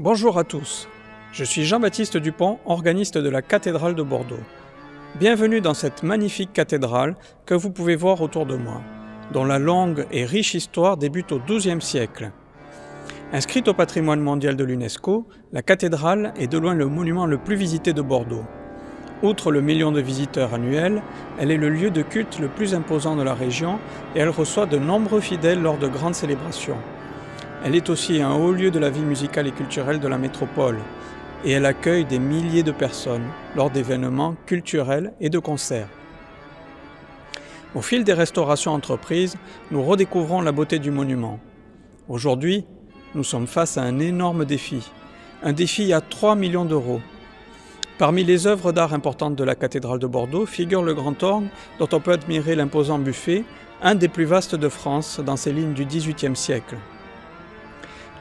Bonjour à tous, je suis Jean-Baptiste Dupont, organiste de la cathédrale de Bordeaux. Bienvenue dans cette magnifique cathédrale que vous pouvez voir autour de moi, dont la longue et riche histoire débute au XIIe siècle. Inscrite au patrimoine mondial de l'UNESCO, la cathédrale est de loin le monument le plus visité de Bordeaux. Outre le million de visiteurs annuels, elle est le lieu de culte le plus imposant de la région et elle reçoit de nombreux fidèles lors de grandes célébrations. Elle est aussi un haut lieu de la vie musicale et culturelle de la métropole et elle accueille des milliers de personnes lors d'événements culturels et de concerts. Au fil des restaurations entreprises, nous redécouvrons la beauté du monument. Aujourd'hui, nous sommes face à un énorme défi, un défi à 3 millions d'euros. Parmi les œuvres d'art importantes de la cathédrale de Bordeaux figure le grand orgue dont on peut admirer l'imposant buffet, un des plus vastes de France dans ses lignes du XVIIIe siècle.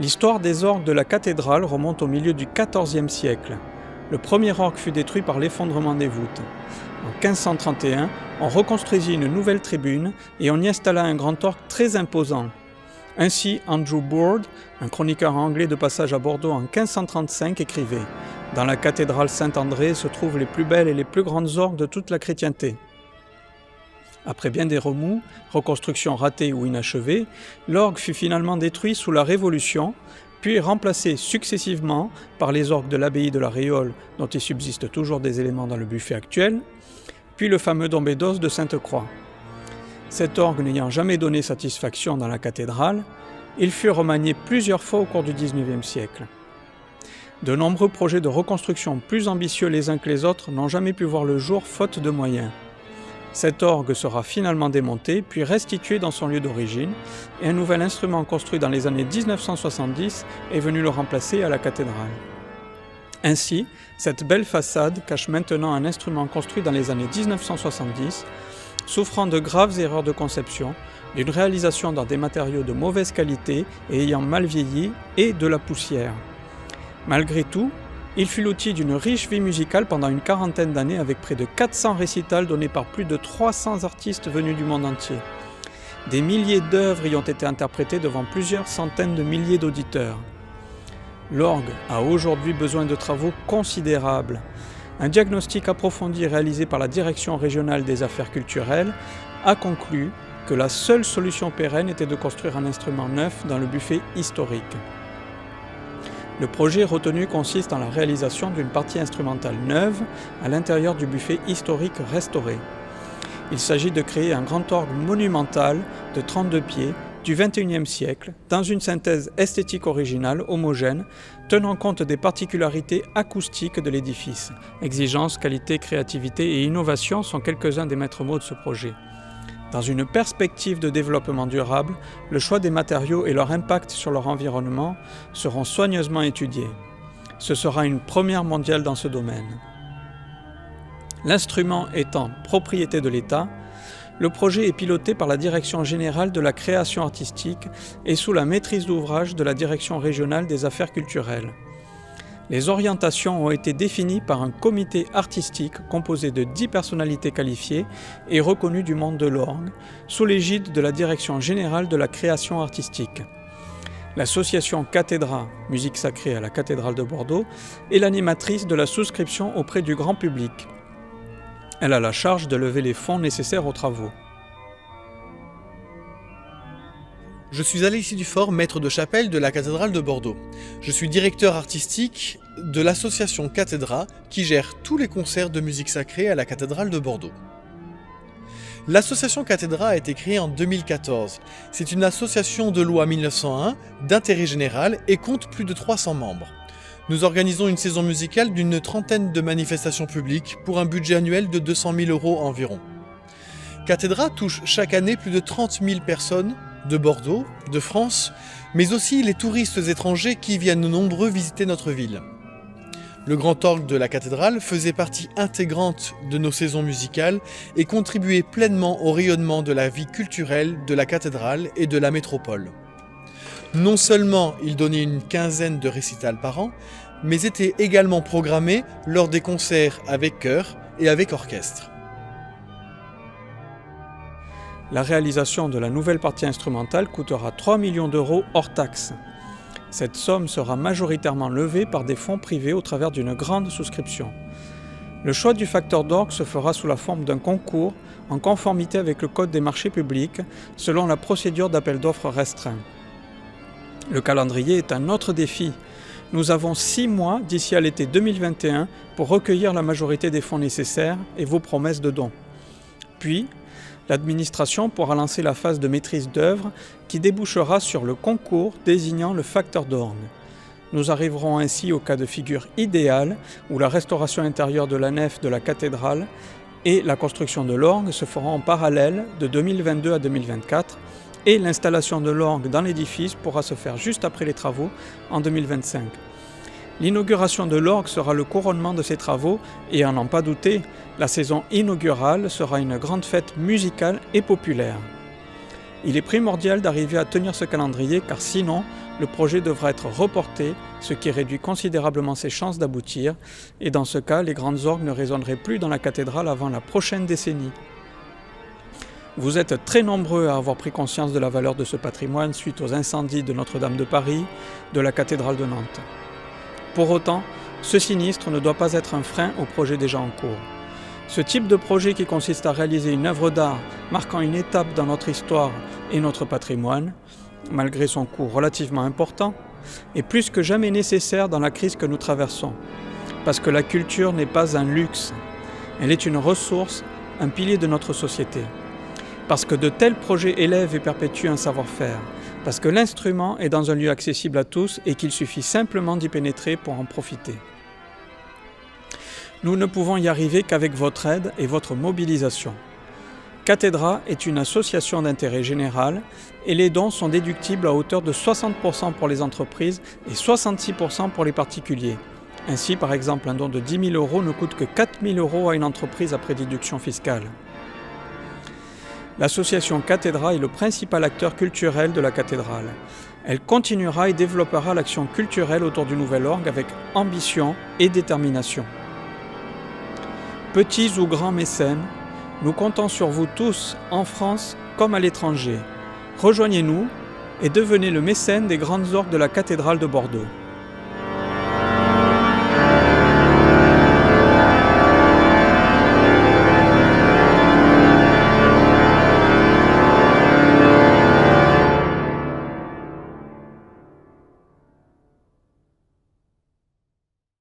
L'histoire des orgues de la cathédrale remonte au milieu du XIVe siècle. Le premier orgue fut détruit par l'effondrement des voûtes. En 1531, on reconstruisit une nouvelle tribune et on y installa un grand orgue très imposant. Ainsi, Andrew Boord, un chroniqueur anglais de passage à Bordeaux en 1535, écrivait « Dans la cathédrale Saint-André se trouvent les plus belles et les plus grandes orgues de toute la chrétienté ». Après bien des remous, reconstructions ratées ou inachevées, l'orgue fut finalement détruit sous la Révolution, puis remplacé successivement par les orgues de l'abbaye de la Réole, dont il subsiste toujours des éléments dans le buffet actuel, puis le fameux Dombédos de Sainte-Croix. Cet orgue n'ayant jamais donné satisfaction dans la cathédrale, il fut remanié plusieurs fois au cours du XIXe siècle. De nombreux projets de reconstruction plus ambitieux les uns que les autres n'ont jamais pu voir le jour faute de moyens. Cet orgue sera finalement démonté puis restitué dans son lieu d'origine et un nouvel instrument construit dans les années 1970 est venu le remplacer à la cathédrale. Ainsi, cette belle façade cache maintenant un instrument construit dans les années 1970, souffrant de graves erreurs de conception, d'une réalisation dans des matériaux de mauvaise qualité et ayant mal vieilli, et de la poussière. Malgré tout, il fut l'outil d'une riche vie musicale pendant une quarantaine d'années avec près de 400 récitals donnés par plus de 300 artistes venus du monde entier. Des milliers d'œuvres y ont été interprétées devant plusieurs centaines de milliers d'auditeurs. L'orgue a aujourd'hui besoin de travaux considérables. Un diagnostic approfondi réalisé par la Direction régionale des affaires culturelles a conclu que la seule solution pérenne était de construire un instrument neuf dans le buffet historique. Le projet retenu consiste en la réalisation d'une partie instrumentale neuve à l'intérieur du buffet historique restauré. Il s'agit de créer un grand orgue monumental de 32 pieds du XXIe siècle dans une synthèse esthétique originale, homogène, tenant compte des particularités acoustiques de l'édifice. Exigence, qualité, créativité et innovation sont quelques-uns des maîtres mots de ce projet. Dans une perspective de développement durable, le choix des matériaux et leur impact sur leur environnement seront soigneusement étudiés. Ce sera une première mondiale dans ce domaine. L'instrument étant propriété de l'État, le projet est piloté par la Direction générale de la création artistique et sous la maîtrise d'ouvrage de la Direction régionale des affaires culturelles. Les orientations ont été définies par un comité artistique composé de 10 personnalités qualifiées et reconnues du monde de l'orgue, sous l'égide de la Direction générale de la création artistique. L'association Cathédra, musique sacrée à la cathédrale de Bordeaux, est l'animatrice de la souscription auprès du grand public. Elle a la charge de lever les fonds nécessaires aux travaux. Je suis Alexis Dufort, maître de chapelle de la cathédrale de Bordeaux. Je suis directeur artistique de l'association Cathédra qui gère tous les concerts de musique sacrée à la cathédrale de Bordeaux. L'association Cathédra a été créée en 2014. C'est une association de loi 1901 d'intérêt général et compte plus de 300 membres. Nous organisons une saison musicale d'une trentaine de manifestations publiques pour un budget annuel de 200 000 € environ. Cathédra touche chaque année plus de 30 000 personnes de Bordeaux, de France, mais aussi les touristes étrangers qui viennent nombreux visiter notre ville. Le grand orgue de la cathédrale faisait partie intégrante de nos saisons musicales et contribuait pleinement au rayonnement de la vie culturelle de la cathédrale et de la métropole. Non seulement il donnait une quinzaine de récitals par an, mais était également programmé lors des concerts avec chœur et avec orchestre. La réalisation de la nouvelle partie instrumentale coûtera 3 millions d'euros hors taxes. Cette somme sera majoritairement levée par des fonds privés au travers d'une grande souscription. Le choix du facteur d'orgue se fera sous la forme d'un concours en conformité avec le Code des marchés publics selon la procédure d'appel d'offres restreint. Le calendrier est un autre défi. Nous avons 6 mois d'ici à l'été 2021 pour recueillir la majorité des fonds nécessaires et vos promesses de dons. Puis, l'administration pourra lancer la phase de maîtrise d'œuvre qui débouchera sur le concours désignant le facteur d'orgue. Nous arriverons ainsi au cas de figure idéal où la restauration intérieure de la nef de la cathédrale et la construction de l'orgue se feront en parallèle de 2022 à 2024 et l'installation de l'orgue dans l'édifice pourra se faire juste après les travaux en 2025. L'inauguration de l'orgue sera le couronnement de ces travaux et à n'en pas douter, la saison inaugurale sera une grande fête musicale et populaire. Il est primordial d'arriver à tenir ce calendrier car sinon, le projet devra être reporté, ce qui réduit considérablement ses chances d'aboutir, et dans ce cas, les grandes orgues ne résonneraient plus dans la cathédrale avant la prochaine décennie. Vous êtes très nombreux à avoir pris conscience de la valeur de ce patrimoine suite aux incendies de Notre-Dame de Paris, de la cathédrale de Nantes. Pour autant, ce sinistre ne doit pas être un frein au projet déjà en cours. Ce type de projet qui consiste à réaliser une œuvre d'art marquant une étape dans notre histoire et notre patrimoine, malgré son coût relativement important, est plus que jamais nécessaire dans la crise que nous traversons. Parce que la culture n'est pas un luxe, elle est une ressource, un pilier de notre société. Parce que de tels projets élèvent et perpétuent un savoir-faire. Parce que l'instrument est dans un lieu accessible à tous et qu'il suffit simplement d'y pénétrer pour en profiter. Nous ne pouvons y arriver qu'avec votre aide et votre mobilisation. Cathédra est une association d'intérêt général et les dons sont déductibles à hauteur de 60% pour les entreprises et 66% pour les particuliers. Ainsi, par exemple, un don de 10 000 € ne coûte que 4 000 € à une entreprise après déduction fiscale. L'association Cathédra est le principal acteur culturel de la cathédrale. Elle continuera et développera l'action culturelle autour du nouvel orgue avec ambition et détermination. Petits ou grands mécènes, nous comptons sur vous tous, en France comme à l'étranger. Rejoignez-nous et devenez le mécène des grandes orgues de la cathédrale de Bordeaux.